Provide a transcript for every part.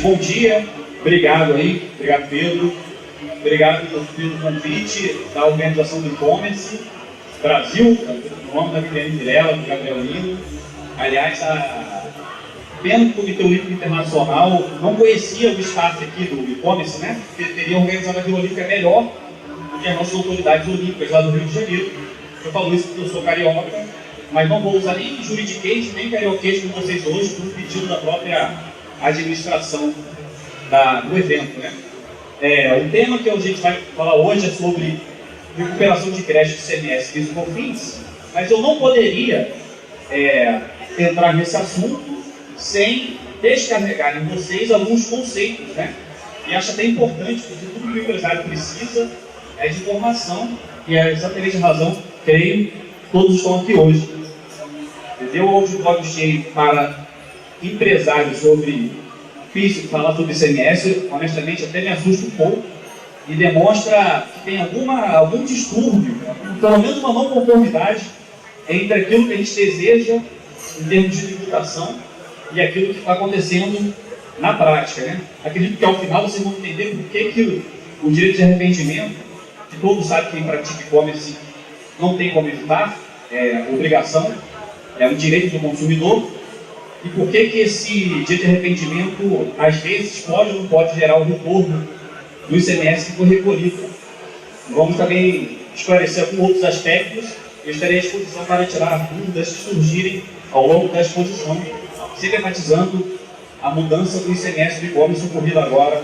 bom dia, obrigado aí, obrigado Pedro, obrigado pelo convite da organização do e-commerce Brasil, o nome da Viviane Vilela, do Gabriel Lino. Aliás, pena que o Comitê Olímpico Internacional não conhecia o espaço aqui do e-commerce, né? Porque teria organizado a Vila Olímpica melhor do que as nossas autoridades olímpicas lá do Rio de Janeiro. Eu falo isso porque eu sou carioca, mas não vou usar nem juridiquês, nem carioquês com vocês hoje, por pedido da própria administração do evento, né? O tema que a gente vai falar hoje é sobre recuperação de crédito do CMS e COFINS, mas eu não poderia entrar nesse assunto sem descarregar em vocês alguns conceitos, né? E acho até importante, porque tudo que o empresário precisa é de informação, e é exatamente a razão, creio, todos estão aqui hoje. Entendeu? Hoje o blog cheio para empresários sobre físico, falar sobre ICMS, honestamente até me assusta um pouco, e demonstra que tem algum distúrbio, pelo menos uma não conformidade entre aquilo que a gente deseja em termos de tributação e aquilo que está acontecendo na prática, né? Acredito que ao final vocês vão entender por que o direito de arrependimento, que todos sabem que quem pratica e-commerce não tem como evitar, é obrigação, é um direito do consumidor, e por que esse direito de arrependimento às vezes pode ou não pode gerar o retorno do ICMS que foi recolhido. Vamos também esclarecer alguns outros aspectos. Eu estarei à disposição para tirar dúvidas que surgirem ao longo da exposição, sempre enfatizando a mudança do ICMS do e-commerce ocorrida agora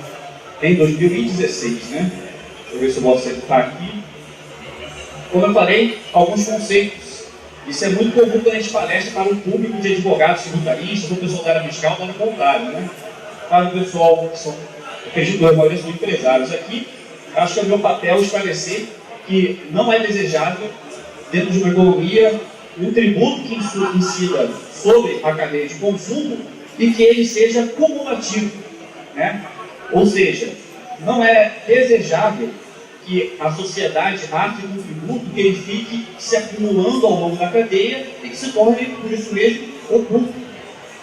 em 2016, né? Deixa eu ver se eu posso acertar aqui. Como eu falei, alguns conceitos. Isso é muito comum quando a gente palestra para um público de advogados tributaristas, ou pessoal da área fiscal, ou contrário, né? Para o pessoal que são, acredito que a maioria são empresários aqui, acho que é o meu papel esclarecer que não é desejável, dentro de uma economia, um tributo que incida sobre a cadeia de consumo e que ele seja cumulativo, né? Ou seja, não é desejável que a sociedade arque com um tributo que ele fique se acumulando ao longo da cadeia e que se torne, por isso mesmo, oculto.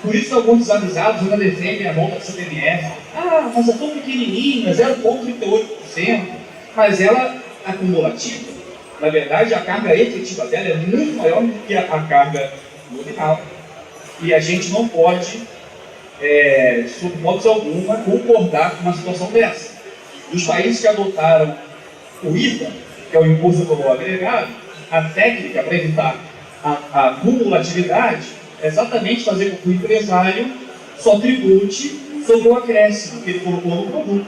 Por isso que alguns desavisados ainda defendem a volta da CPMF. Ah, mas é tão pequenininha, 0,38%, mas ela é acumulativa. Na verdade, a carga efetiva dela é muito maior do que a carga nominal. E a gente não pode, sob hipótese alguma, concordar com uma situação dessa. Nos países que adotaram o IVA, que é o Imposto sobre o Valor Agregado, a técnica para evitar a cumulatividade é exatamente fazer com que o empresário só tribute sobre o acréscimo que ele colocou no produto.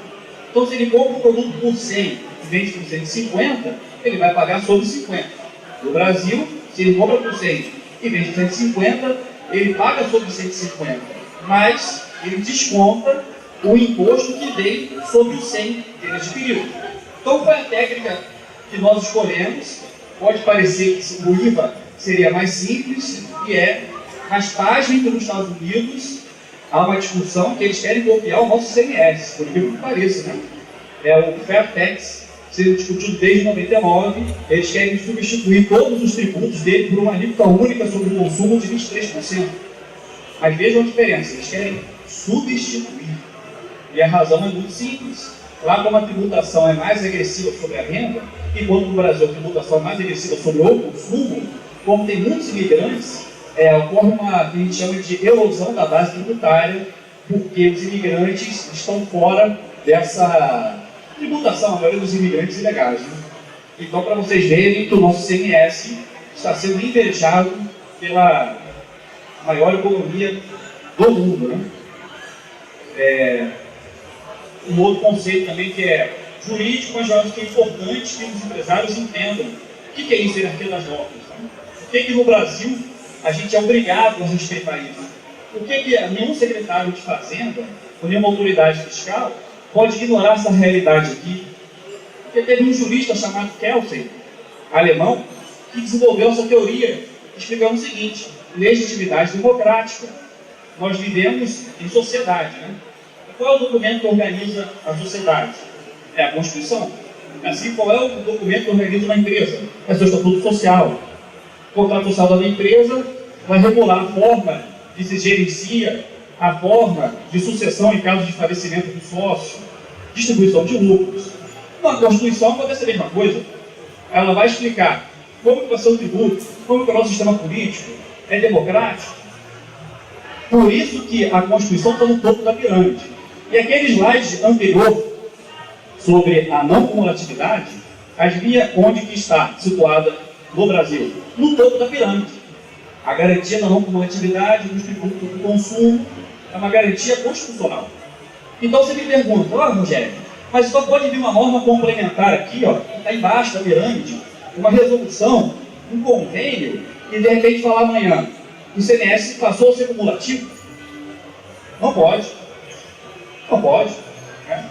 Então, se ele compra o produto por 100 e vende por 150, ele vai pagar sobre 50. No Brasil, se ele compra por 100 e vende por 150, ele paga sobre 150, mas ele desconta o imposto que veio sobre o 100 que ele adquiriu. Então, foi a técnica que nós escolhemos. Pode parecer que o IVA seria mais simples, e mas pasmem que nos Estados Unidos há uma discussão que eles querem copiar o nosso ICMS, por incrível que pareça, né? É o Fair Tax, sendo discutido desde 99, eles querem substituir todos os tributos dele por uma alíquota única sobre o consumo de 23%. Mas vejam a diferença, eles querem substituir. E a razão é muito simples. Lá, como a tributação é mais agressiva sobre a renda, enquanto no Brasil a tributação é mais agressiva sobre o consumo, como tem muitos imigrantes, ocorre uma que a gente chama de erosão da base tributária, porque os imigrantes estão fora dessa tributação, a maioria dos imigrantes ilegais, né? Então, para vocês verem que o nosso CMS está sendo invejado pela maior economia do mundo, né? Um outro conceito também que é jurídico, mas eu acho que é importante que os empresários entendam o que é isso, hierarquia das normas. Né? Por que no Brasil a gente é obrigado a respeitar isso? Por que nenhum secretário de Fazenda ou nenhuma autoridade fiscal pode ignorar essa realidade aqui? Porque teve um jurista chamado Kelsen, alemão, que desenvolveu essa teoria, explicando o seguinte: legitimidade democrática. Nós vivemos em sociedade, né? Qual é o documento que organiza a sociedade? É a Constituição. Assim, qual é o documento que organiza uma empresa? É seu estatuto social. O contrato social da empresa vai regular a forma que se gerencia a forma de sucessão em caso de falecimento do sócio, distribuição de lucros. Na Constituição acontece a mesma coisa. Ela vai explicar como que vai ser o tributo, como que é o nosso sistema político é democrático. Por isso que a Constituição está no topo da pirâmide. E aquele slide anterior sobre a não cumulatividade, adivinha onde que está situada no Brasil? No topo da pirâmide. A garantia da não cumulatividade dos tributos do consumo é uma garantia constitucional. Então você me pergunta, Rogério, mas só pode vir uma norma complementar aqui, ó, que está embaixo da pirâmide, uma resolução, um convênio, e de repente falar amanhã, o ICMS passou a ser cumulativo? Não pode. Não pode. Né?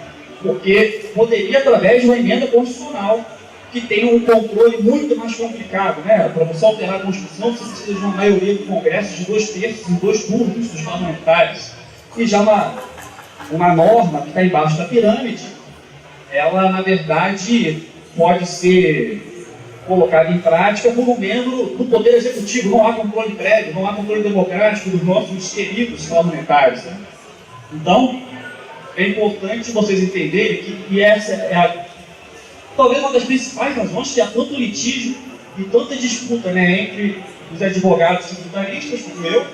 Porque poderia, através de uma emenda constitucional, que tem um controle muito mais complicado, né? Para você alterar a Constituição, você precisa de uma maioria do Congresso de 2/3 em 2 turnos dos parlamentares. E já uma norma que está embaixo da pirâmide, ela, na verdade, pode ser colocada em prática por um membro do Poder Executivo. Não há controle prévio, não há controle democrático dos nossos queridos parlamentares. Né? Então, é importante vocês entenderem que essa é talvez uma das principais razões que há tanto litígio e tanta disputa, né, entre os advogados tributaristas, como eu,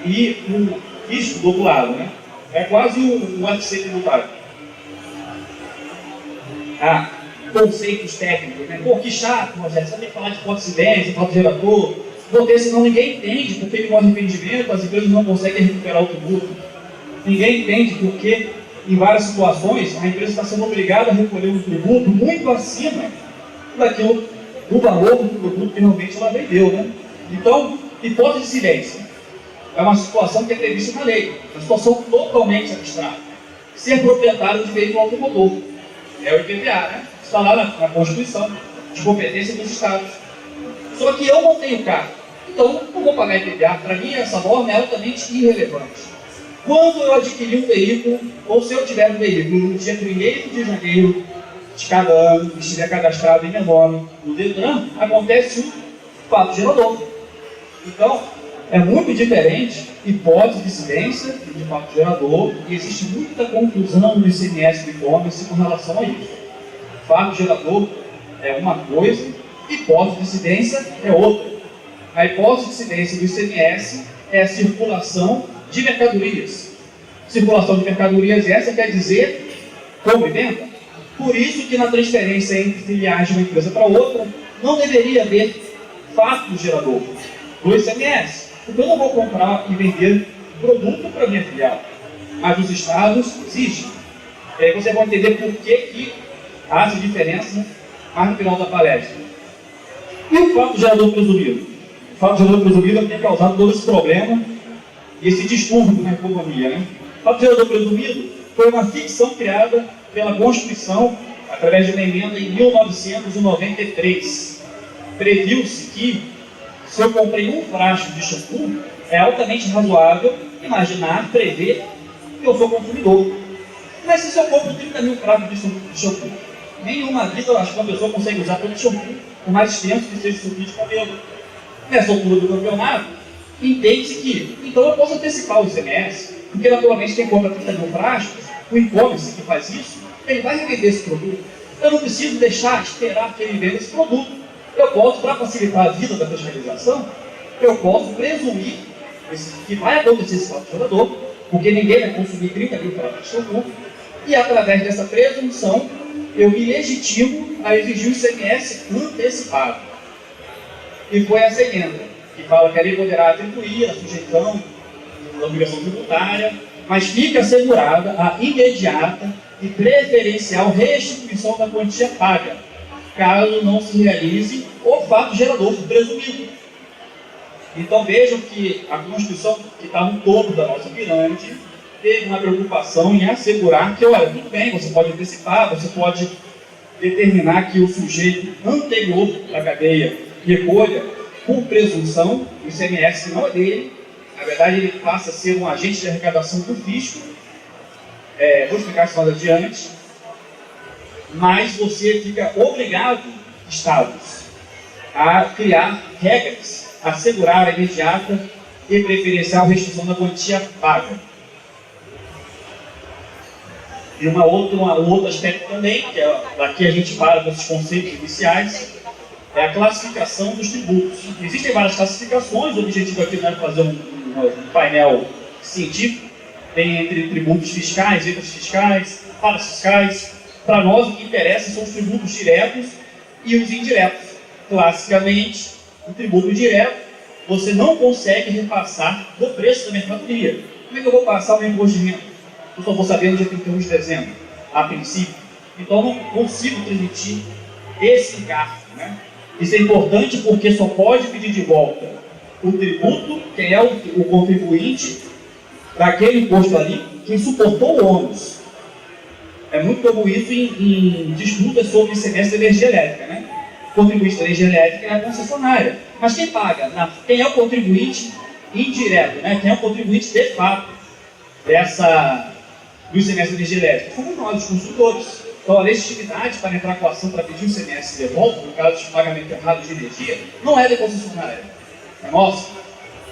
e o fisco do outro lado. Né? É quase um UFC tributário. Conceitos técnicos, né? Pô, que chato, Rogério, você tem que falar de coincidência, fato gerador, porque senão ninguém entende porque ele morre arrependimento, as empresas não conseguem recuperar o tributo. Ninguém entende porque, em várias situações, a empresa está sendo obrigada a recolher um tributo muito acima daquilo, do valor do produto que realmente ela vendeu, né? Então, hipótese de silêncio é uma situação que é prevista na lei, uma situação totalmente abstrata. Ser proprietário de veículo automotor é o IPVA, né? Está lá na Constituição, de competência dos estados. Só que eu não tenho carro, então não vou pagar IPVA. Para mim, essa norma é altamente irrelevante. Quando eu adquirir um veículo, ou se eu tiver um veículo no dia 1º de janeiro de cada ano, que estiver cadastrado em meu nome no Detran, acontece um fato gerador. Então, é muito diferente hipótese de incidência e de fato gerador, e existe muita confusão no ICMS do e-commerce com relação a isso. Fato gerador é uma coisa, hipótese de incidência é outra. A hipótese de incidência do ICMS é a circulação de mercadorias. Circulação de mercadorias, essa quer dizer compra e venda. Por isso que na transferência entre filiais de uma empresa para outra, não deveria haver fato gerador do ICMS. Porque eu não vou comprar e vender produto para minha filial. Mas os estados exigem. E aí você vai entender por que há essa diferença mais no final da palestra. E o fato gerador presumido? O fato gerador presumido é que tem causado todo esse problema e esse distúrbio na economia. Né? O fato gerador presumido foi uma ficção criada pela Constituição através de uma emenda em 1993. Previu-se que, se eu comprei um frasco de shampoo, é altamente razoável imaginar, prever que eu sou consumidor. Mas se eu compro 30 mil frascos de shampoo, nenhuma vida eu acho que uma pessoa consegue usar todo shampoo, por mais extenso que seja o seu fio de cabelo. Nessa altura do campeonato, entende-se que, então eu posso antecipar o ICMS, porque naturalmente quem compra 30 mil frascos, o e-commerce que faz isso, ele vai revender esse produto. Eu não preciso esperar que ele venda esse produto. Eu posso, para facilitar a vida da fiscalização, eu posso presumir que vai acontecer esse fato gerador, porque ninguém vai consumir 30 mil frascos de shampoo, e através dessa presunção, eu me legitimo a exigir o ICMS antecipado. E foi essa emenda, que fala que a lei poderá atribuir a sujeição da obrigação tributária, mas fica assegurada a imediata e preferencial restituição da quantia paga, caso não se realize o fato gerador presumido. Então vejam que a Constituição, que está no topo da nossa pirâmide, teve uma preocupação em assegurar que, olha, tudo bem, você pode antecipar, você pode determinar que o sujeito anterior da cadeia recolha, por presunção, o ICMS não é dele, na verdade ele passa a ser um agente de arrecadação do fisco, vou explicar isso mais adiante, mas você fica obrigado, estados, a criar regras, a assegurar a imediata e preferencial restituição da quantia paga. E um outro aspecto também, que aqui a gente para com esses conceitos iniciais, é a classificação dos tributos. Existem várias classificações, o objetivo aqui não é fazer um painel científico, tem entre tributos fiscais, extras fiscais, parafiscais. Para nós, o que interessa são os tributos diretos e os indiretos. Classicamente, o tributo direto, você não consegue repassar do preço da mercadoria. Como é que eu vou passar o meu imposto de renda? Eu só vou saber no dia 31 de dezembro, a princípio. Então, eu não consigo transmitir esse gasto, né? Isso é importante porque só pode pedir de volta o tributo, quem é o contribuinte daquele imposto ali, quem suportou o ônus. É muito comum isso em disputas sobre ICMS da energia elétrica, né? O contribuinte da energia elétrica é a concessionária. Mas quem paga? Quem é o contribuinte indireto, né? Quem é o contribuinte de fato do ICMS da energia elétrica? Somos nós, os consumidores. Então, a legitimidade para entrar com a ação para pedir o ICMS de volta, no caso de pagamento errado de energia, não é da concessionária, é nossa.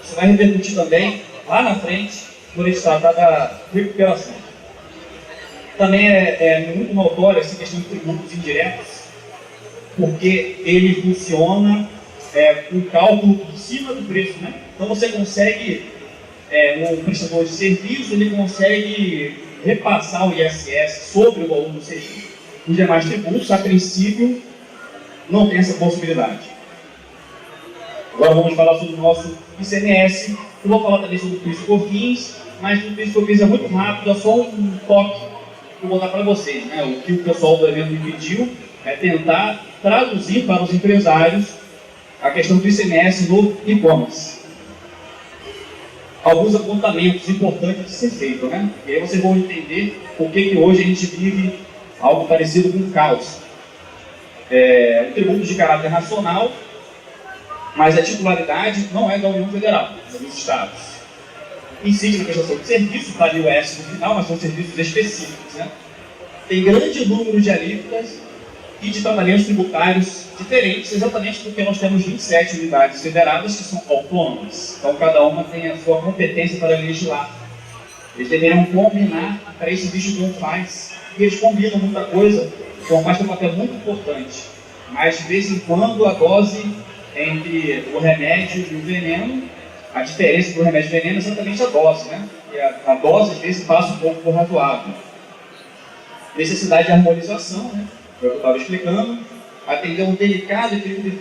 Isso vai repercutir também lá na frente, quando a gente tratar da recuperação. Também é muito notória essa questão de tributos indiretos, porque ele funciona com cálculo por cima do preço, né? Então, você consegue, um prestador de serviço, ele consegue repassar o ISS sobre o valor do serviço. Os demais tributos, a princípio, não tem essa possibilidade. Agora vamos falar sobre o nosso ICMS. Eu vou falar também sobre o PIS e COFINS, mas o PIS e COFINS é muito rápido, é só um toque que eu vou dar para vocês, né? O que o pessoal do evento me pediu é tentar traduzir para os empresários a questão do ICMS no e-commerce. Alguns apontamentos importantes de ser feito, né? E aí vocês vão entender por que hoje a gente vive algo parecido com um caos. Um tributo de caráter nacional, mas a titularidade não é da União Federal, é dos Estados. Incide na prestação de serviço, está ali o S no final, mas são serviços específicos, né? Tem grande número de alíquotas e de tratamentos tributários diferentes, exatamente porque nós temos 27 unidades federadas que são autônomas. Então, cada uma tem a sua competência para legislar. Eles deveriam combinar, para esse bicho não faz, e eles combinam muita coisa, então faz um papel muito importante. Mas, de vez em quando, a dose entre o remédio e o veneno, a diferença do remédio e veneno é exatamente a dose, né? E a dose, às vezes, passa um pouco por razoável. Necessidade de harmonização, né? Eu estava explicando, atender um delicado equilíbrio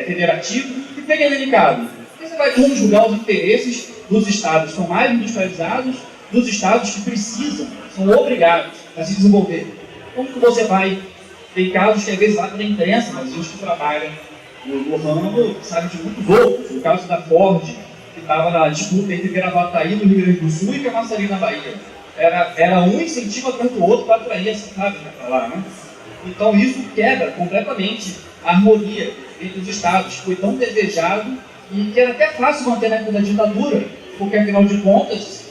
federativo. E por que é delicado? Porque você vai conjugar os interesses dos estados que são mais industrializados, dos estados que precisam, são obrigados a se desenvolver. Como que você vai? Tem casos que às vezes lá pela imprensa, mas a gente que trabalha no ramo sabe de muito pouco. O caso da Ford, que estava na disputa entre Gravataí, no Rio Grande do Sul, e Camaçari, na Bahia. Era um incentivo atrás do outro para atrair essa fábrica para lá, né? Então isso quebra completamente a harmonia entre os estados. Foi tão desejado e que era até fácil manter na época da ditadura, porque afinal de contas,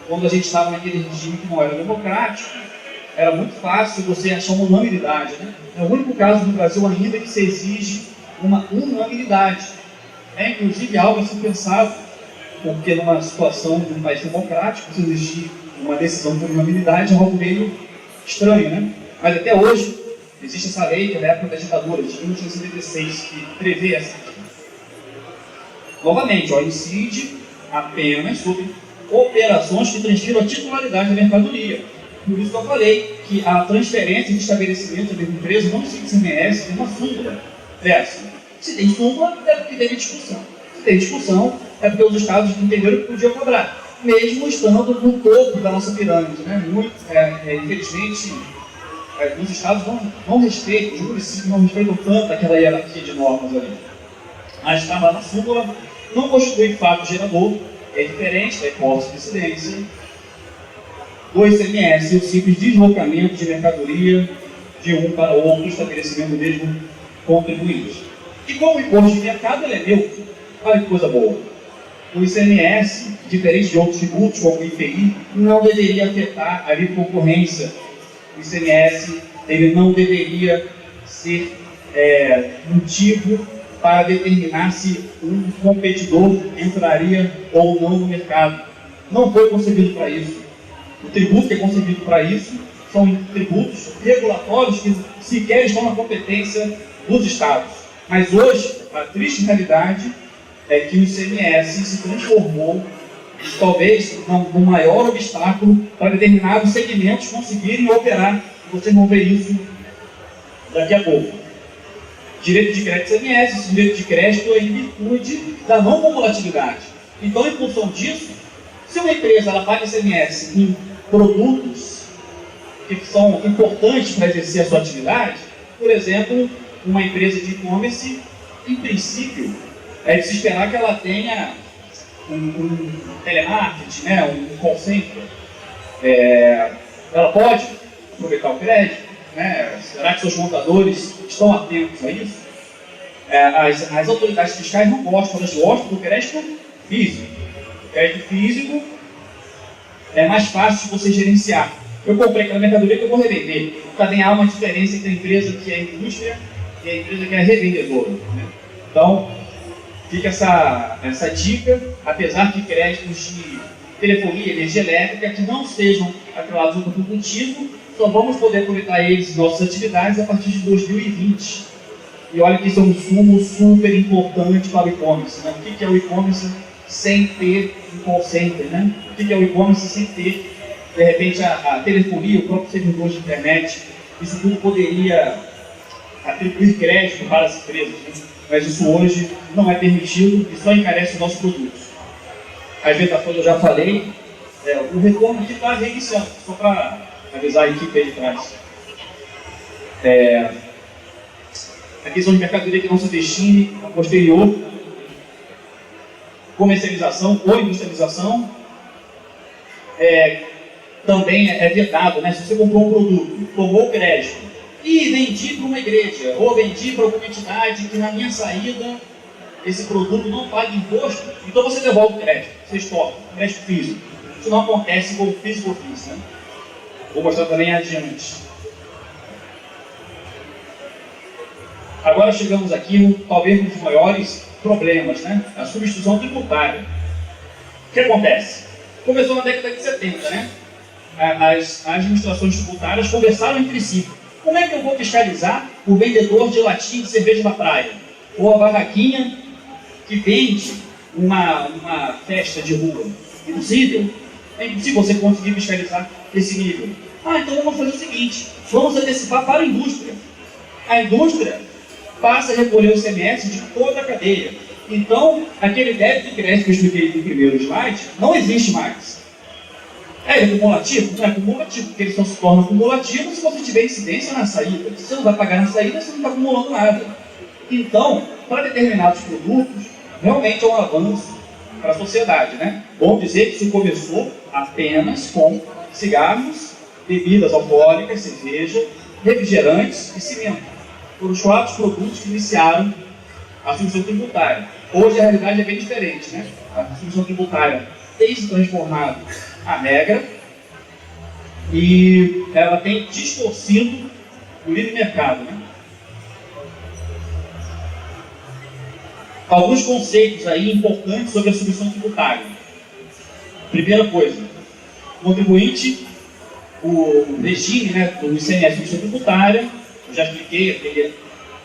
quando a gente estava naquele regime que não era democrático, era muito fácil você achar uma unanimidade, né? É o único caso do Brasil ainda que se exige uma unanimidade. É inclusive algo a ser pensado, porque numa situação de um país democrático, se exigir uma decisão por unanimidade é algo meio estranho, né? Mas até hoje existe essa lei, que é da época da ditadura, de 1976, que prevê essa questão. Novamente, incide apenas sobre operações que transfiram a titularidade da mercadoria. Por isso que eu falei que a transferência de estabelecimento da empresa não incide ICMS, tem uma súmula dessa. Se tem súmula, é porque teve discussão. Se tem discussão, é porque os estados entenderam que podiam cobrar, mesmo estando no topo da nossa pirâmide, né? Infelizmente, os estados não respeitam, os municípios não respeitam tanto aquela hierarquia de normas ali. Mas está lá na súmula, não constitui fato gerador, é diferente da hipótese de incidência do ICMS e o simples deslocamento de mercadoria de um para outro estabelecimento do mesmo contribuinte. E como o imposto de mercado ele é neutro, olha que coisa boa. O ICMS, diferente de outros tributos, como o IPI, não deveria afetar a livre concorrência. O ICMS ele não deveria ser motivo para determinar se um competidor entraria ou não no mercado. Não foi concebido para isso. O tributo que é concebido para isso são tributos regulatórios que sequer estão na competência dos estados. Mas hoje, a triste realidade é que o ICMS se transformou, talvez, no maior obstáculo para determinados segmentos conseguirem operar. Vocês vão ver isso daqui a pouco. Direito de crédito ICMS, esse direito de crédito é em virtude da não cumulatividade. Então, em função disso, se uma empresa ela paga ICMS em produtos que são importantes para exercer a sua atividade, por exemplo, uma empresa de e-commerce, em princípio, é de se esperar que ela tenha um telemarketing, né, um call center. Ela pode aproveitar o crédito, né? Será que seus contadores estão atentos a isso? As autoridades fiscais não gostam, elas gostam do crédito físico. O crédito físico é mais fácil de você gerenciar. Eu comprei aquela mercadoria que eu vou revender. Também há uma diferença entre a empresa que é indústria e a empresa que é revendedora, né? Então, fica essa dica, apesar de créditos de telefonia e energia elétrica que não sejam atrelados ao contributivo, só vamos poder aproveitar eles em nossas atividades a partir de 2020. E olha que isso é um sumo super importante para o e-commerce, né? O que é o e-commerce sem ter um call center, né? O que é o e-commerce sem ter, de repente, a telefonia, o próprio servidor de internet? Isso tudo poderia atribuir crédito para as empresas, né? Mas isso hoje não é permitido e só encarece os nossos produtos. As vetações eu já falei, o retorno aqui está reiniciando, só para avisar a equipe aí de trás. A questão de mercadoria que não se destine a posterior, comercialização ou industrialização, também é vedado, né? Se você comprou um produto, tomou crédito e vendi para uma igreja ou vendi para alguma entidade que na minha saída esse produto não paga imposto, então você devolve o crédito, você exporta, crédito físico. Isso não acontece com o físico ofício, né? Vou mostrar também adiante. Agora chegamos aqui, talvez, nos maiores problemas, né? A substituição tributária. O que acontece? Começou na década de 70, né? As administrações tributárias conversaram entre si. Como é que eu vou fiscalizar o vendedor de latinha de cerveja da praia? Ou a barraquinha que vende uma festa de rua? Impossível. É impossível você conseguir fiscalizar esse nível. Então vamos fazer o seguinte, vamos antecipar para a indústria. A indústria passa a recolher o ICMS de toda a cadeia. Então, aquele débito de crédito que eu expliquei no primeiro slide, não existe mais. É acumulativo? Não é acumulativo, porque ele só se torna acumulativo se você tiver incidência na saída. Se você não vai pagar na saída, você não está acumulando nada. Então, para determinados produtos, realmente é um avanço para a sociedade, né? Vamos dizer que isso começou apenas com cigarros, bebidas alcoólicas, cerveja, refrigerantes e cimento. Foram os 4 produtos que iniciaram a substituição tributária. Hoje a realidade é bem diferente, né? A substituição tributária tem se transformado a regra e ela tem distorcido o livre mercado, né? Alguns conceitos aí importantes sobre a substituição tributária. Primeira coisa, o contribuinte, o regime, né, do ICMS substituição tributária, eu já expliquei,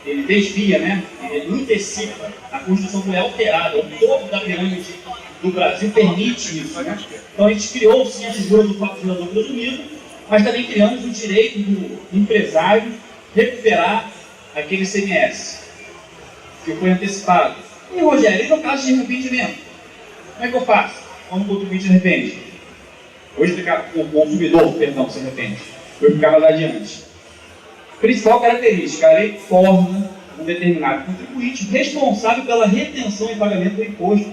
ele desvia, né, ele antecipa, a Constituição foi alterada, o topo da pirâmide do Brasil permite isso, né? Então a gente criou sim a figura do patrocinador presumido, mas também criamos o direito do empresário recuperar aquele ICMS que foi antecipado. E Rogério, e no caso de arrependimento? Como é que eu faço quando o contribuinte arrepende? Vou explicar, o consumidor, perdão, se arrepende. Vou explicar mais adiante. Principal característica, a lei torna um determinado contribuinte responsável pela retenção e pagamento do imposto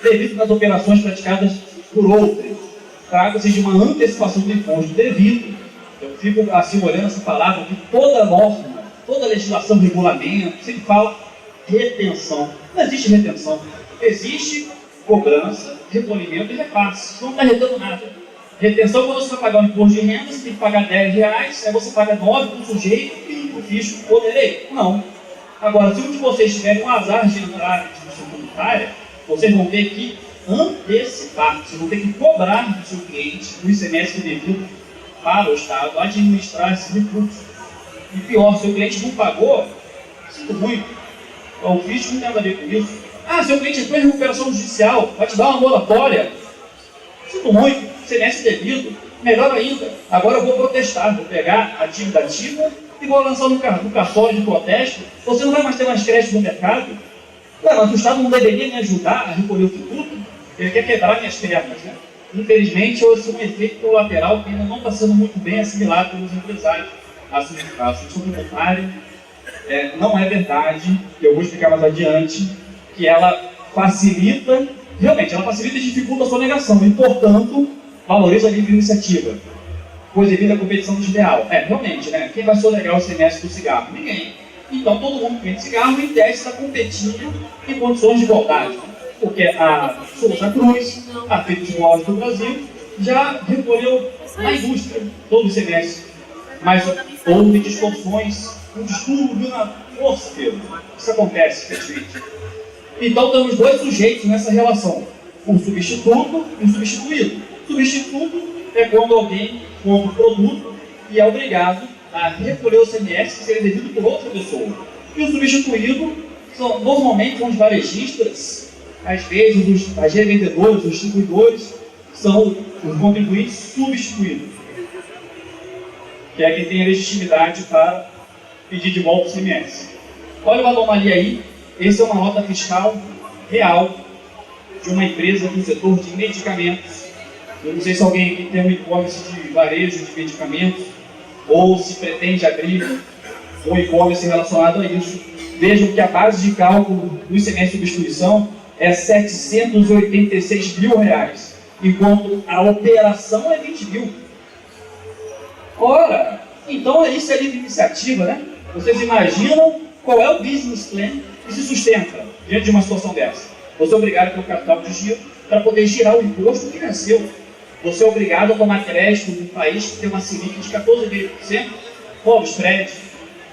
devido nas operações praticadas por outros. Trata-se de uma antecipação do imposto devido. Eu fico assim olhando essa palavra que toda norma, toda legislação, regulamento, sempre fala retenção. Não existe retenção. Existe cobrança, recolhimento e repasse. Isso não está retendo nada. Retenção, quando você vai pagar um imposto de renda, você tem que pagar R$10, aí você paga 9 para o sujeito e para o fisco poderei. Não. Agora, se um de vocês tiver um azar de entrar na instituição tributária, vocês vão ver que antecipar. Você não tem que cobrar do seu cliente o ICMS devido para o Estado administrar esse recurso. E pior, se o cliente não pagou, sinto muito. O fisco não tem nada a ver com isso. Seu cliente entrou em recuperação judicial, vai te dar uma moratória. Sinto muito, ICMS devido. Melhor ainda, agora eu vou protestar, vou pegar a dívida ativa e vou lançar no cartório de protesto. Você não vai mais ter mais crédito no mercado. Mas o Estado não deveria me ajudar a recolher o tributo? Ele quer quebrar minhas pernas, né? Infelizmente, esse é um efeito colateral que ainda não está sendo muito bem assimilado pelos empresários. A solução tributária não é verdade, eu vou explicar mais adiante, que ela facilita, realmente, ela facilita e dificulta a sonegação e, portanto, valoriza a livre iniciativa, pois evita a competição desleal. Realmente, né? Quem vai sonegar o ICMS do cigarro? Ninguém. Então, todo mundo que vende cigarro, em tese, está competindo em condições de igualdade. Porque a Souza Cruz, a Feitos de Móveis do Brasil, já recolheu na indústria todo o ICMS. Mas houve distorções, um distúrbio na força, Pedro. Isso acontece, felizmente. Então, temos dois sujeitos nessa relação. Um substituto e um substituído. Substituto é quando alguém compra um produto e é obrigado a recolher o ICMS que seria devido por outra pessoa. E o substituído normalmente são os varejistas, às vezes as revendedoras, os distribuidores, são os contribuintes substituídos, que é quem tem a legitimidade para pedir de volta o ICMS. Olha uma anomalia aí, essa é uma nota fiscal real de uma empresa do setor de medicamentos. Eu não sei se alguém aqui tem um e-commerce de varejo de medicamentos, ou se pretende abrir um e-commerce relacionado a isso. Vejam que a base de cálculo do ICMS de substituição é R$ 786 mil, enquanto a operação é 20 mil. Ora, então isso é livre iniciativa, né? Vocês imaginam qual é o business plan que se sustenta diante de uma situação dessa? Você é obrigado pelo capital de giro para poder girar o imposto que venceu. Você é obrigado a tomar crédito num país que tem uma Selic de 14,5%, cobra os créditos.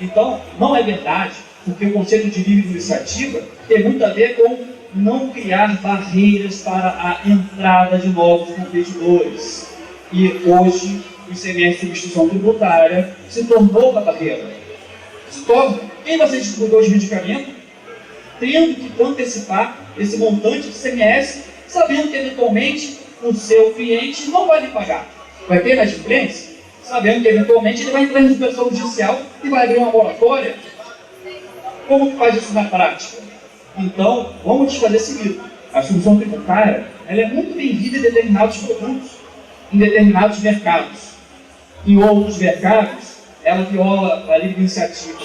Então, não é verdade, porque o conceito de livre iniciativa tem muito a ver com não criar barreiras para a entrada de novos competidores. E hoje, o ICMS de substituição tributária se tornou uma barreira. Se torna. Quem vai ser distribuidor de medicamento, tendo que antecipar esse montante de ICMS, sabendo que eventualmente o seu cliente não vai lhe pagar. Vai ter inadimplência, sabendo que eventualmente ele vai entrar em recuperação judicial e vai abrir uma moratória. Como que faz isso na prática? Então, vamos desfazer esse mito. A solução tributária ela é muito bem-vinda em determinados produtos, em determinados mercados. Em outros mercados, ela viola a livre iniciativa.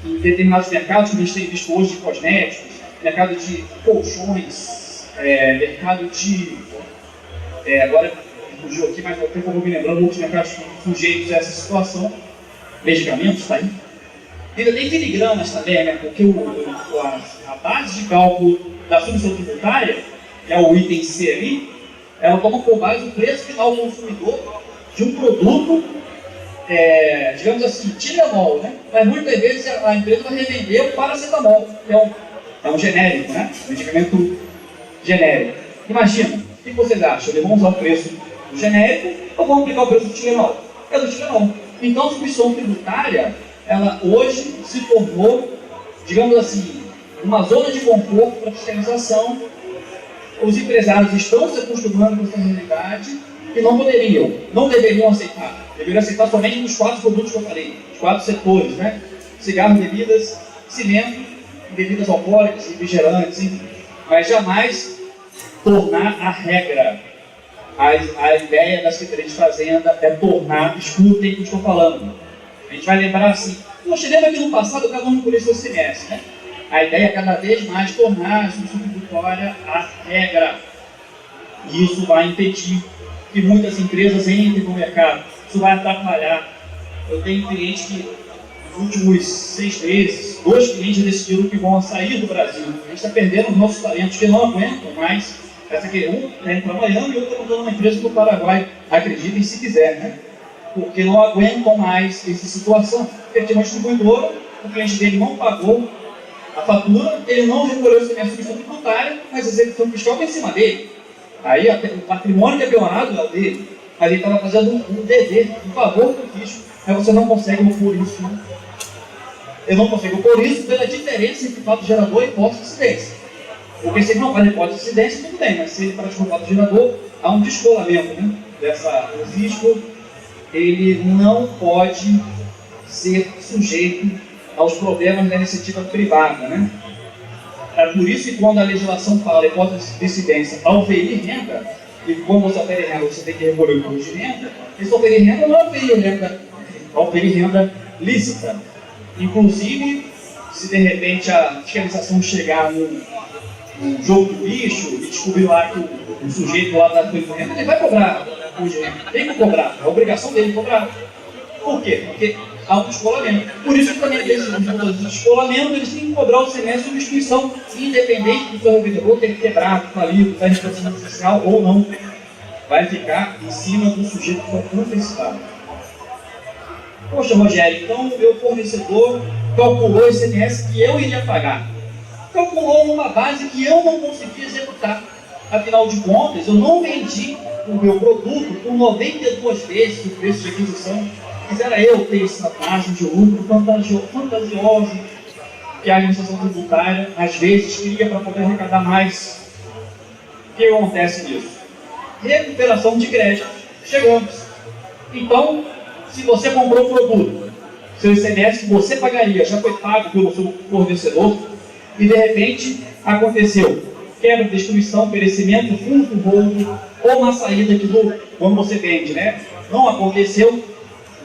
Em determinados mercados, como a gente tem visto hoje de cosméticos, mercado de colchões, mercado de... agora fugiu aqui, mas até como me lembrando, outros mercados sujeitos a essa situação, medicamentos, está aí. Ainda tem filigranas também, né? Porque a base de cálculo da substituição tributária, que é o item C ali, ela toma por base o preço final ao consumidor de um produto, digamos assim, Tilenol, né? Mas muitas vezes a empresa vai revender o paracetamol, que é um genérico, né? Medicamento genérico. Imagina, o que vocês acham? Eles vão usar o preço do genérico ou vão aplicar o preço do Tilenol? É do Tilenol. Então, a substituição tributária, ela hoje se tornou, digamos assim, uma zona de conforto para a fiscalização. Os empresários estão se acostumando com essa realidade e não deveriam aceitar. Deveriam aceitar somente nos 4 produtos que eu falei, os 4 setores, né? Cigarro, bebidas, cimento, bebidas alcoólicas, refrigerantes, enfim. Mas jamais tornar a regra. A ideia da Secretaria de Fazenda é tornar, escutem o que eu estou falando. A gente vai lembrar assim, poxa, lembra que no passado cada um recolheu seu ICMS, né? A ideia é cada vez mais tornar a substituição tributária a regra. E isso vai impedir que muitas empresas entrem no mercado. Isso vai atrapalhar. Eu tenho clientes que, nos últimos 6 meses, 2 clientes decidiram que vão sair do Brasil. A gente está perdendo os nossos talentos que não aguentam mais. Essa aqui, um está indo para Miami e outro está montando uma empresa no Paraguai. Acreditem se quiser, né? Porque não aguentam mais essa situação. Ele tinha uma distribuidora, o cliente dele não pagou a fatura, ele não recolheu o ICMS de substituição tributária, mas a execução fiscal está em cima dele. Aí o patrimônio que é penhorado é o dele. Mas ele estava fazendo um dever, um favor para o fisco. Mas você não consegue opor isso, né? Eu não consigo opor isso pela diferença entre fato gerador e hipótese de incidência. Porque se ele não faz hipótese de incidência, tudo bem, mas se ele praticou o fato gerador, há um descolamento, né? O fisco, ele não pode ser sujeito aos problemas da iniciativa privada, né? É por isso que quando a legislação fala hipótese de incidência ao ferir renda, e quando você oferir renda, você tem que recolher o imposto de renda, esse oferir renda não é oferir renda lícita. Inclusive, se de repente a fiscalização chegar no jogo do bicho e descobrir lá que o sujeito lá da coisa de renda, ele vai cobrar o de renda, tem que cobrar, é a obrigação dele cobrar. Por quê? Porque há um descolamento. Por isso que também desses descolamento, eles têm que cobrar o semestre de substituição, independente do seu vendedor ter quebrado, falido, está em responsabilidade social ou não. Vai ficar em cima do sujeito que foi confessado. Poxa, Rogério, então o meu fornecedor calculou o ICMS que eu iria pagar. Calculou uma base que eu não consegui executar. Afinal de contas, eu não vendi o meu produto por 92 vezes o preço de aquisição. Quisera eu ter essa margem de lucro fantasiosa que a administração tributária, às vezes, queria para poder arrecadar mais. O que acontece nisso? Recuperação de crédito. Chegamos. Então, se você comprou um produto, seu ICMS que você pagaria já foi pago pelo seu fornecedor e de repente aconteceu quebra, destruição, perecimento, furto, roubo ou uma saída que quando você vende, né? Não aconteceu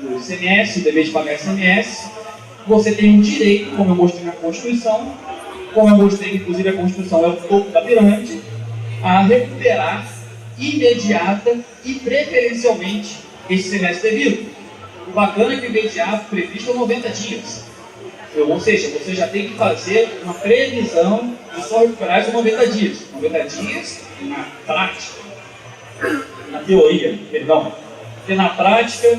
o ICMS, o dever de pagar ICMS, você tem um direito, como eu mostrei na Constituição, como eu mostrei, inclusive a Constituição é o topo da pirâmide, a recuperar imediata e preferencialmente esse ICMS devido. O bacana é que o imediato previsto é 90 dias. Ou seja, você já tem que fazer uma previsão de só recuperar esses 90 dias. 90 dias na prática, na teoria, perdão. Porque na prática,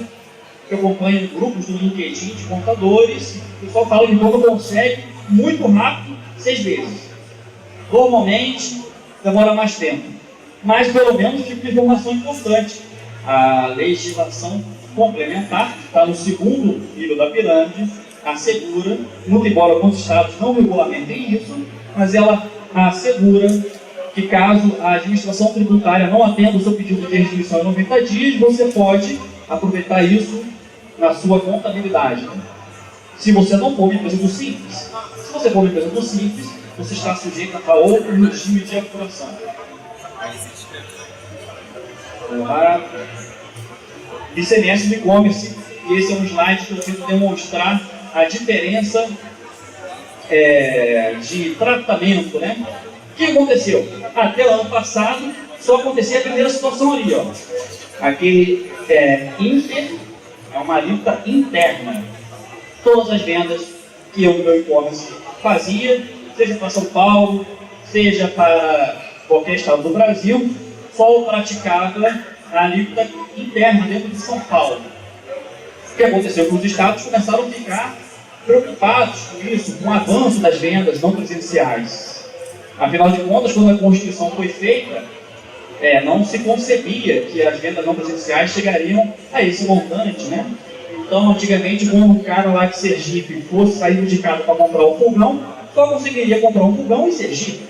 eu acompanho grupos do LinkedIn de contadores, o pessoal fala que quando consegue, muito rápido, 6 meses. Normalmente, demora mais tempo. Mas, pelo menos, tipo de informação importante. A legislação complementar, está no segundo nível da pirâmide, assegura, muito embora alguns estados não regulamentem isso, mas ela assegura que caso a administração tributária não atenda o seu pedido de restituição em 90 dias, você pode aproveitar isso na sua contabilidade. Se você não for uma empresa do Simples. Se você for uma empresa do Simples, você está sujeito a outro regime de apuração. ICMS do e-commerce, e esse é um slide que eu tento demonstrar a diferença de tratamento, né? O que aconteceu? Até o ano passado, só acontecia a primeira situação ali, ó. Aquele Inter, é uma alíquota interna. Todas as vendas que eu no meu e-commerce fazia, seja para São Paulo, seja para qualquer estado do Brasil, só praticava a alíquota interna dentro de São Paulo. O que aconteceu? Que os estados começaram a ficar preocupados com isso, com o avanço das vendas não presenciais. Afinal de contas, quando a Constituição foi feita, não se concebia que as vendas não presenciais chegariam a esse montante, né? Então, antigamente, quando um cara lá de Sergipe fosse sair de casa para comprar um fogão, só conseguiria comprar um fogão em Sergipe.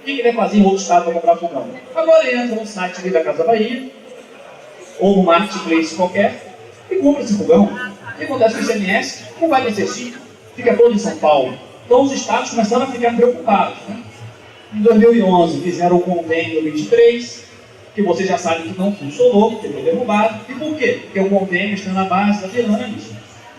O que ele vai fazer em outro estado para comprar fogão? Agora ele entra no site ali da Casa Bahia, ou no marketplace qualquer, e compra esse fogão. O que acontece com o ICMS? Não vai para Sergipe, fica todo em São Paulo. Então, os estados começaram a ficar preocupados, né? Em 2011, fizeram o convênio 23, que você já sabe que não funcionou, que foi derrubado. E por quê? Porque o convênio está na base da pirâmide.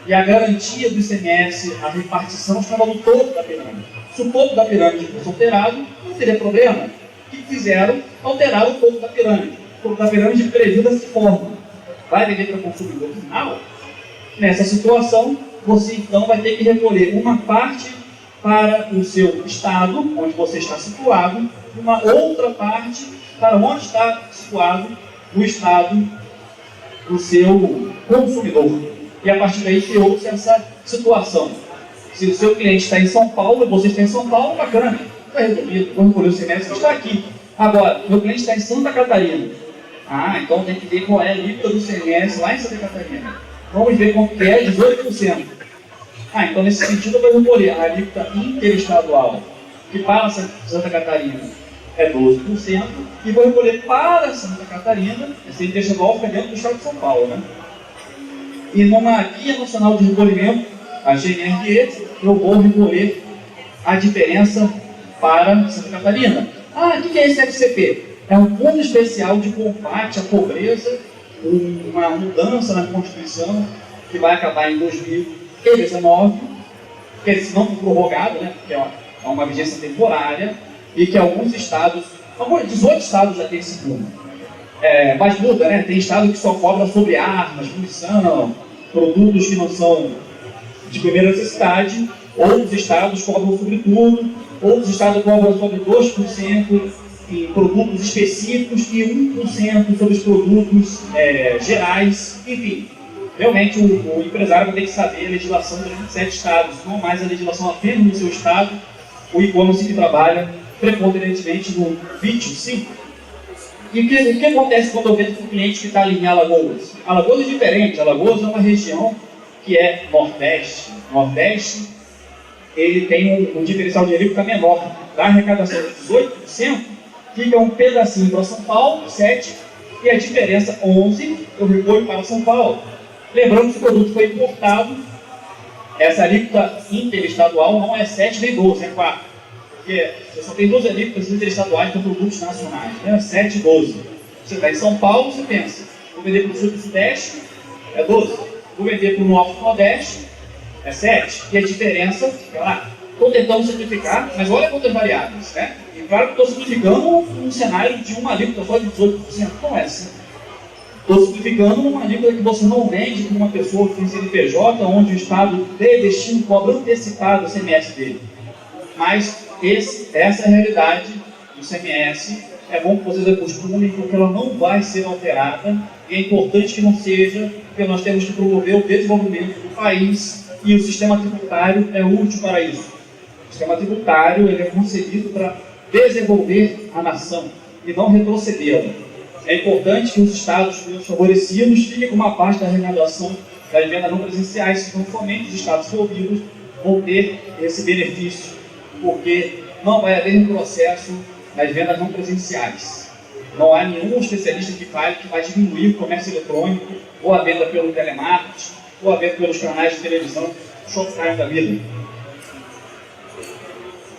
E a garantia do ICMS, a repartição, estava no topo da pirâmide. Se o topo da pirâmide fosse alterado, não teria problema. O que fizeram? Alteraram o topo da pirâmide. O topo da pirâmide previu dessa forma. Vai vender para o consumidor final? Nessa situação, você então vai ter que recolher uma parte para o seu estado, onde você está situado, e uma outra parte para onde está situado o estado do seu consumidor. E a partir daí criou-se essa situação. Se o seu cliente está em São Paulo e você está em São Paulo, bacana, está resolvido, vamos recolher o semestre que está aqui. Agora, meu cliente está em Santa Catarina. Então tem que ver qual é a alíquota do ICMS lá em Santa Catarina. Vamos ver quanto que é 18%. Então nesse sentido eu vou recolher a alíquota interestadual, que para Santa Catarina é 12%, e vou recolher para Santa Catarina, esse interestadual fica dentro do estado de São Paulo, né? E numa Guia Nacional de Recolhimento, a GNRE, eu vou recolher a diferença para Santa Catarina. O que é esse FCP? É um Fundo Especial de Combate à Pobreza, uma mudança na Constituição que vai acabar em 2019, que se não for prorrogado, né, porque é uma vigência temporária, e que alguns estados, 18 estados já têm esse fundo. Mas muda, né? Tem estado que só cobra sobre armas, munição, produtos que não são de primeira necessidade, outros estados cobram sobre tudo, outros estados cobram sobre 2% em produtos específicos e 1% sobre os produtos gerais, enfim. Realmente o empresário vai ter que saber a legislação dos 27 estados, não mais a legislação apenas no seu estado, o e-commerce que trabalha preponderantemente no 25. E o que acontece quando eu vendo com um cliente que está ali em Alagoas? Alagoas é diferente. Alagoas é uma região que é Nordeste. Nordeste, ele tem um diferencial de alíquota menor. Da arrecadação de 18%, fica um pedacinho para São Paulo, 7%, e a diferença, 11%, eu recolho para São Paulo. Lembrando que o produto foi importado, essa alíquota interestadual não é 7 nem 12, é 4. Porque você só tem 12 alíquotas interestaduais para produtos nacionais, né? 7 e 12. Você está em São Paulo, você pensa, vou vender para o sul do sudeste, é 12. Vou vender para o norte do nordeste, é 7. E a diferença fica lá. Estou tentando simplificar, mas olha quantas variáveis, né? E claro que estou simplificando um cenário de uma alíquota só de 18%, não é assim. Estou simplificando uma alíquota que você não vende para uma pessoa que tem CNPJ, onde o Estado de destino cobra antecipado o CMS dele. Mas essa é a realidade do CMS. É bom que vocês acostumem, porque ela não vai ser alterada. E é importante que não seja, porque nós temos que promover o desenvolvimento do país e o sistema tributário é útil para isso. O sistema tributário ele é concebido para desenvolver a nação e não retrocedê-la. É importante que os estados menos favorecidos fiquem com uma parte da arrecadação das vendas não presenciais, senão somente os estados envolvidos vão ter esse benefício, porque não vai haver um processo das vendas não presenciais. Não há nenhum especialista que fale que vai diminuir o comércio eletrônico, ou a venda pelo telemarketing, ou a venda pelos canais de televisão, showtime da vida.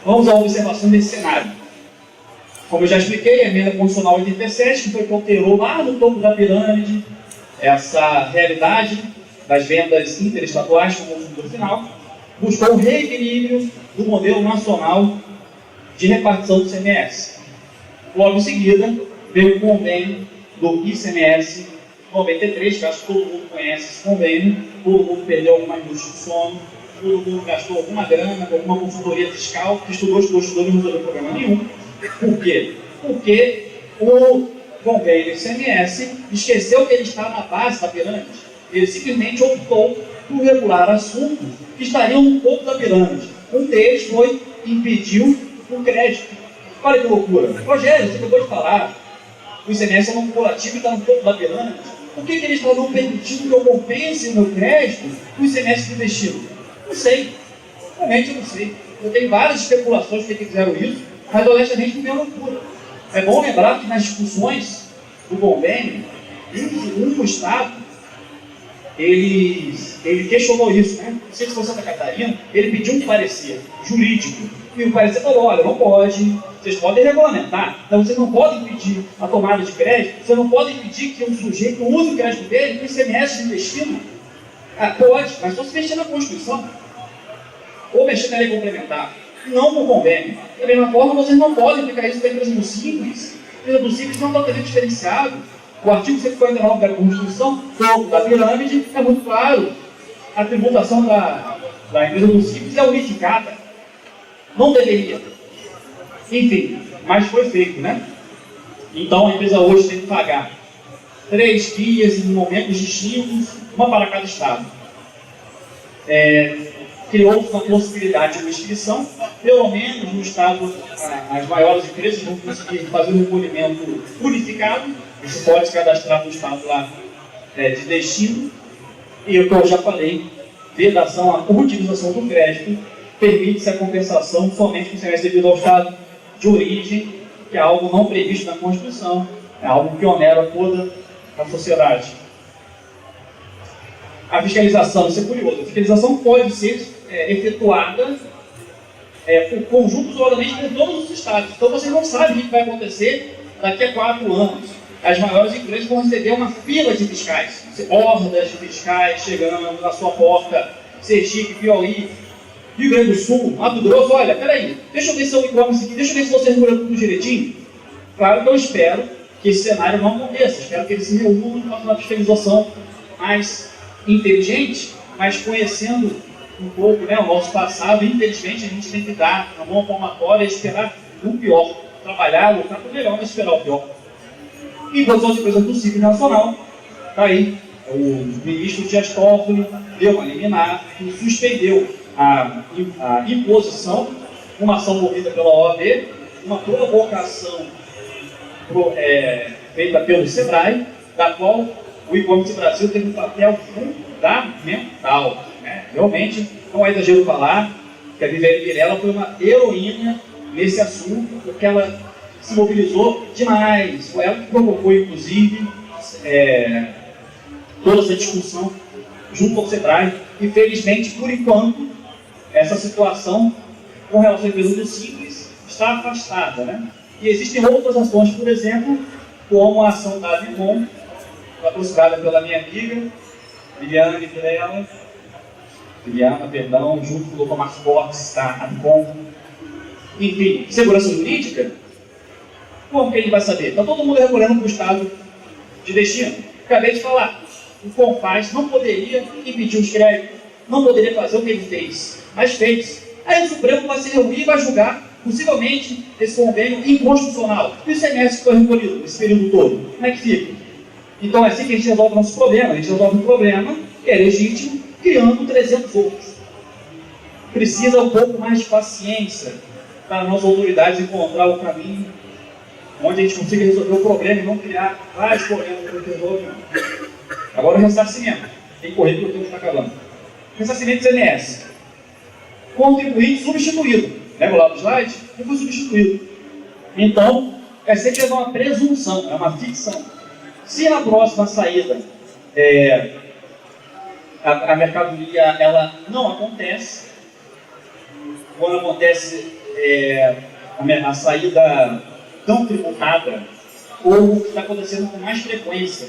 Vamos à observação desse cenário. Como eu já expliquei, a emenda constitucional 87, que foi que alterou lá no topo da pirâmide essa realidade das vendas interestaduais com o consumidor final, buscou o reequilíbrio do modelo nacional de repartição do ICMS. Logo em seguida, veio o convênio do ICMS 93, que acho que todo mundo conhece esse convênio, todo mundo perdeu algumas noites de sono, todo mundo gastou alguma grana com alguma consultoria fiscal, que estudou e não resolveu problema nenhum. Por quê? Porque o convênio ICMS esqueceu que ele está na base da pirâmide. Ele simplesmente optou por regular assuntos que estariam no topo da pirâmide. Um deles foi impedir o crédito. Olha que loucura. Rogério, você acabou de falar, o ICMS é não cumulativo e está no topo da pirâmide. Por que eles estão permitindo que eu compense o meu crédito com o ICMS investido? Não sei. Realmente eu não sei. Eu tenho várias especulações que fizeram isso, mas honestamente não é loucura. É bom lembrar que nas discussões do convênio, um Estado, ele questionou isso, né? Não sei se foi Santa Catarina, ele pediu um parecer jurídico. E o parecer falou, olha, não pode, vocês podem regulamentar, então vocês não podem impedir a tomada de crédito, vocês não podem impedir que um sujeito use o crédito dele com ICMS investido. Pode, mas só se mexer na Constituição, ou mexer na lei complementar, não com convênio. Da mesma forma, vocês não podem aplicar isso para a empresa do Simples. A empresa do Simples não está tendo diferenciado. O artigo 149 da Constituição, topo da pirâmide, é muito claro. A tributação da empresa do Simples é unificada. Não deveria. Enfim, mas foi feito, né? Então a empresa hoje tem que pagar 3 guias em momentos distintos, uma para cada estado. Criou uma possibilidade de uma inscrição pelo menos no estado, as maiores empresas vão conseguir fazer um recolhimento unificado. Você pode se cadastrar no estado lá de destino. E o que eu já falei, vedação à utilização do crédito, permite-se a compensação somente com semestre devido ao estado de origem, que é algo não previsto na Constituição, é algo que onera toda a sociedade. A fiscalização, isso é curioso, a fiscalização pode ser efetuada por conjuntos isoladamente por todos os estados. Então você não sabe o que vai acontecer daqui a 4 anos. As maiores empresas vão receber uma fila de fiscais, hordas de fiscais chegando na sua porta, Sergipe, Piauí, Rio Grande do Sul, Mato Grosso. Olha, peraí, deixa eu ver se eu e-commerce aqui, deixa eu ver se você regula tudo direitinho. Claro que eu espero que esse cenário não aconteça, espero que eles se reúnam para uma fiscalização mais inteligente, mas conhecendo um pouco o nosso passado, infelizmente a gente tem que dar uma mão palmatória e esperar o pior, trabalhar, lutar para o melhor, mas esperar o pior. E com as outras empresas do Simples Nacional, está aí, o ministro Dias Toffoli deu uma liminar e suspendeu a imposição, uma ação movida pela OAB, uma provocação feita pelo SEBRAE, da qual o e-commerce Brasil teve um papel fundamental. Realmente, não é exagero falar que a Viviane Mirella foi uma heroína nesse assunto, porque ela se mobilizou demais. Foi ela que provocou, inclusive, toda essa discussão junto ao SEBRAE. Infelizmente, por enquanto, essa situação com relação à empresa do Simples está afastada. E existem outras ações, por exemplo, como a ação da Avivon, patrocinada pela minha amiga Viviana Mirella, junto com o Dr. Marcos Borges, da Avivon. Enfim, segurança jurídica, como que a gente vai saber? Está todo mundo recolhendo para o estado de destino. Acabei de falar, o CONFAS não poderia impedir os créditos, não poderia fazer o que ele fez, mas fez. Aí o Supremo vai se reunir e vai julgar, possivelmente, esse convênio inconstitucional. E o ICMS que foi recolhido nesse período todo, como é que fica? Então é assim que a gente resolve o nosso problema. A gente resolve um problema que é legítimo, criando 300 outros. Precisa um pouco mais de paciência para as nossas autoridades encontrar o caminho onde a gente consiga resolver o problema e não criar vários problemas que a gente resolve. Agora o ressarcimento. Tem que correr porque o tempo está acabando. Ressarcimento do ICMS. Contribuinte substituído. Lembra lá do slide? Não foi substituído. Então, é sempre uma presunção, é uma ficção. Se na próxima saída a mercadoria ela não acontece, quando acontece a saída não tributada, ou o que está acontecendo com mais frequência,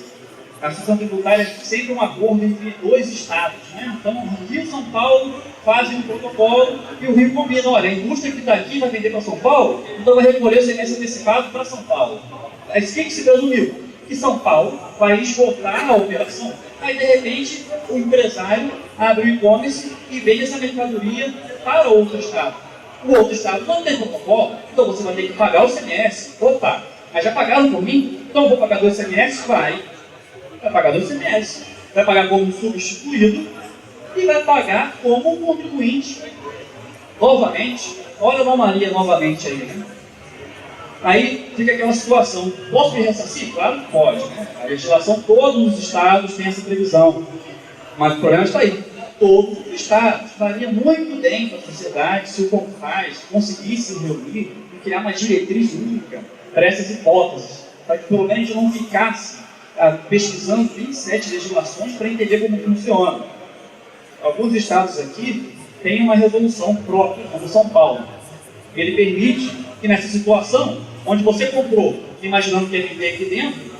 a situação tributária é sempre um acordo entre 2 estados. Então, Rio e São Paulo fazem um protocolo e o Rio combina: olha, a indústria que está aqui vai vender para São Paulo, então vai recolher o ICMS antecipado para São Paulo. Aí o que se presumiu? Que São Paulo vai esgotar a operação. Aí, de repente, o empresário abre o e-commerce e vende essa mercadoria para outro estado. O outro estado não tem protocolo, então você vai ter que pagar o ICMS. Opa, mas já pagaram por mim? Então eu vou pagar do ICMS? Vai pagar do ICMS. Vai pagar como substituído e vai pagar como contribuinte. Novamente, olha a anomalia novamente aí, Aí fica aquela situação: posso me ressarcir? Claro que pode. A legislação, todos os estados têm essa previsão. Mas o problema está aí. Todos os estados faria muito bem para a sociedade se o CONFAS conseguisse reunir e criar uma diretriz única para essas hipóteses, para que pelo menos não ficasse pesquisando 27 legislações para entender como funciona. Alguns estados aqui têm uma resolução própria, como São Paulo. Ele permite que nessa situação, onde você comprou imaginando que ia vender aqui dentro,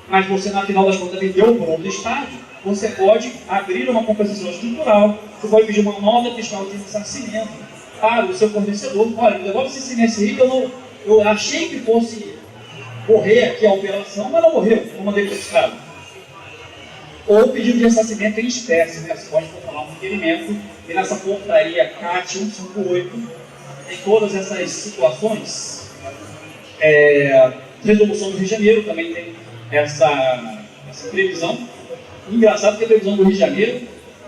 mas você na final das contas vendeu por outro estado, você pode abrir uma compensação estrutural, você pode pedir uma nota fiscal de ressarcimento para o seu fornecedor. Olha, devolve esse ICMS aí que eu achei que fosse morrer aqui a operação, mas não morreu, eu mandei para o estado. Ou pedido de ressarcimento em espécie, você pode formular um requerimento, e nessa portaria CAT 158 tem todas essas situações. Resolução do Rio de Janeiro também tem essa previsão. Engraçado que a previsão do Rio de Janeiro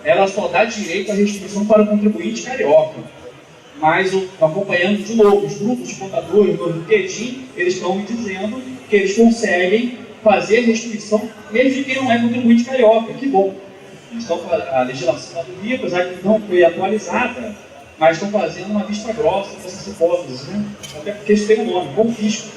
ela só dá direito à restituição para o contribuinte carioca, mas acompanhando de novo os grupos de contadores do LinkedIn, eles estão me dizendo que eles conseguem fazer a restituição, mesmo de quem não é contribuinte carioca. Que bom! Então, a legislação do Rio, apesar de não foi atualizada, mas estão fazendo uma vista grossa dessas hipóteses, né? Até porque isso tem um nome, confisco.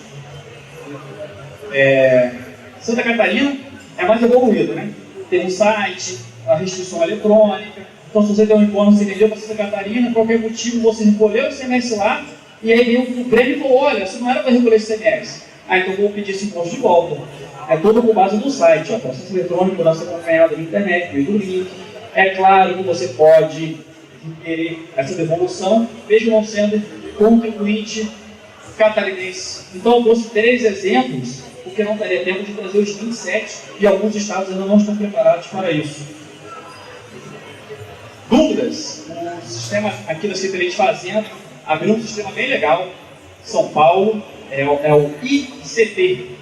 Santa Catarina é mais evoluído, né? Tem um site, a restituição eletrônica. Então, se você tem um imposto, você vendeu para Santa Catarina, por qualquer motivo você recolheu o ICMS lá, e aí veio o Grêmio e falou: olha, você não era para recolher esse ICMS. Então eu vou pedir esse imposto de volta. É tudo com base no site, o processo eletrônico dá ser acompanhado na internet, meio do link. É claro que você pode querer essa devolução, mesmo não sendo contribuinte catarinense. Então eu trouxe 3 exemplos, porque não daria tempo de trazer os 27, e alguns estados ainda não estão preparados para isso. Dúvidas? O sistema aqui da Secretaria de Fazenda abriu um sistema bem legal. São Paulo é o ICT.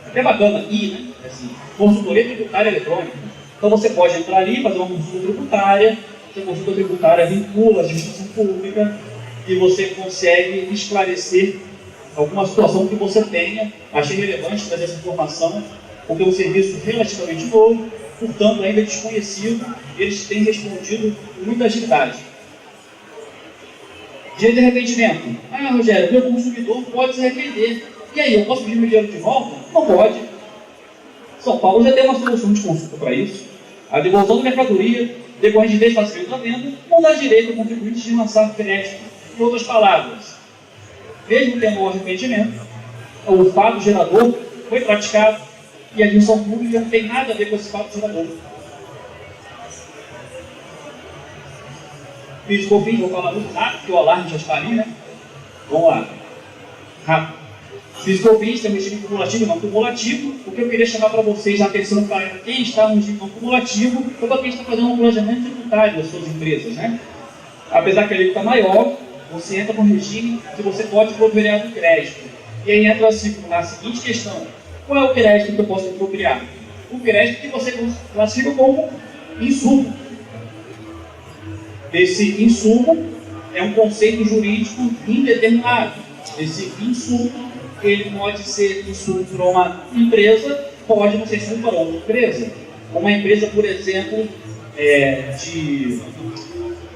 Até bacana, né? Assim, consultoria tributária eletrônica. Então você pode entrar ali, fazer uma consulta tributária. Essa consulta tributária vincula a administração pública e você consegue esclarecer alguma situação que você tenha. Achei relevante trazer essa informação, porque é um serviço relativamente novo, portanto ainda desconhecido. Eles têm respondido com muita agilidade. Direito de arrependimento. Rogério, meu consumidor pode se arrepender. E aí, eu posso pedir meu dinheiro de volta? Não pode. São Paulo já tem uma solução de consulta para isso. A devolução da mercadoria, decorrente de desfazimento da venda, não dá direito ao contribuinte de lançar crédito. Em outras palavras, mesmo tendo um arrependimento, o fato gerador foi praticado e a administração pública não tem nada a ver com esse fato gerador. Fiz COFINS, vou falar muito rápido, porque o alarme já está ali, né? Vamos lá. Rápido. Fiz COFINS, tem um regime cumulativo e não cumulativo. O que eu queria chamar para vocês a atenção para quem está no regime não cumulativo, ou para quem está fazendo um planejamento tributário das suas empresas, né? Apesar que a alíquota está maior, você entra com um regime que você pode apropriar do crédito. E aí entra na seguinte questão: qual é o crédito que eu posso apropriar? O crédito que você classifica como insumo. Esse insumo é um conceito jurídico indeterminado. Esse insumo, ele pode ser insumo para uma empresa, pode não ser insumo para outra empresa. Uma empresa, por exemplo, de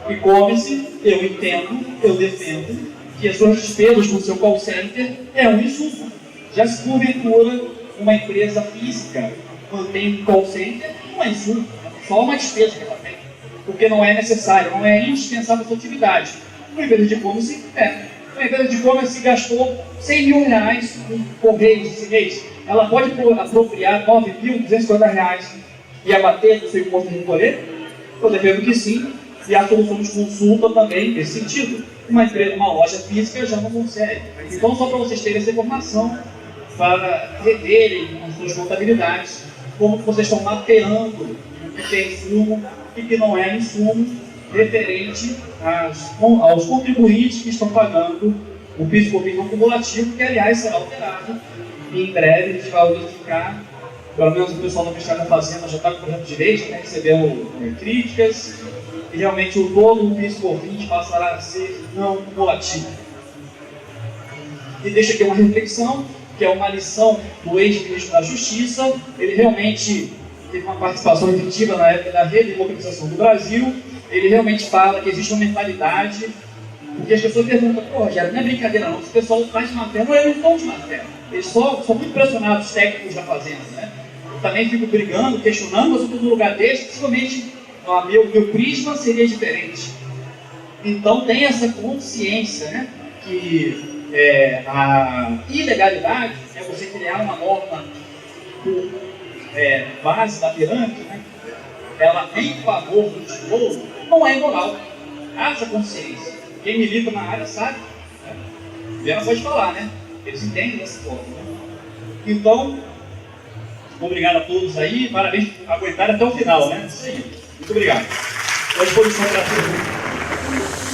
e-commerce, eu entendo, eu defendo que as suas despesas com o seu call center é um insumo. Já se porventura uma empresa física mantém um call center, não é insumo, é só uma despesa que ela tem, porque não é necessário, não é indispensável a sua atividade. Uma empresa de e-commerce Uma empresa de e-commerce gastou R$100 mil com correios esse mês. Ela pode apropriar R$9.250 e abater do seu imposto de recolher? Eu defendo que sim. E a solução de consulta também nesse sentido. Uma loja física já não consegue. Então, só para vocês terem essa informação, para reverem as suas contabilidades, como vocês estão mapeando o que é insumo e o que não é insumo, referente aos contribuintes que estão pagando o PIS e COFINS não cumulativo, que aliás será alterado. E em breve a gente vai unificar, pelo menos o pessoal do Ministério da Fazenda já está com o projeto de lei, já recebeu críticas, e realmente o todo do PIS e COFINS passará a ser não cumulativo. E deixa aqui uma reflexão, que é uma lição do ex-ministro da Justiça. Ele realmente teve uma participação efetiva na época da redemocratização do Brasil. Ele realmente fala que existe uma mentalidade, porque as pessoas perguntam: pô, Rogério, não é brincadeira não, se o pessoal está de má fé. Não, eles não estão de má fé, eles são muito pressionados, os técnicos da Fazenda, né? Eu também fico brigando, questionando, mas eu estou no lugar deles, principalmente meu prisma seria diferente. Então tem essa consciência, né, que a ilegalidade é você criar uma norma por base da pirâmide, né? Ela em favor do tijolo, não é imoral. Haja consciência. Quem milita na área sabe. Né? Vera pode falar, né? Eles entendem dessa forma. Né? Então, obrigado a todos aí. Parabéns por aguentar até o final, né? Isso aí. Muito obrigado. Estou à disposição para todos.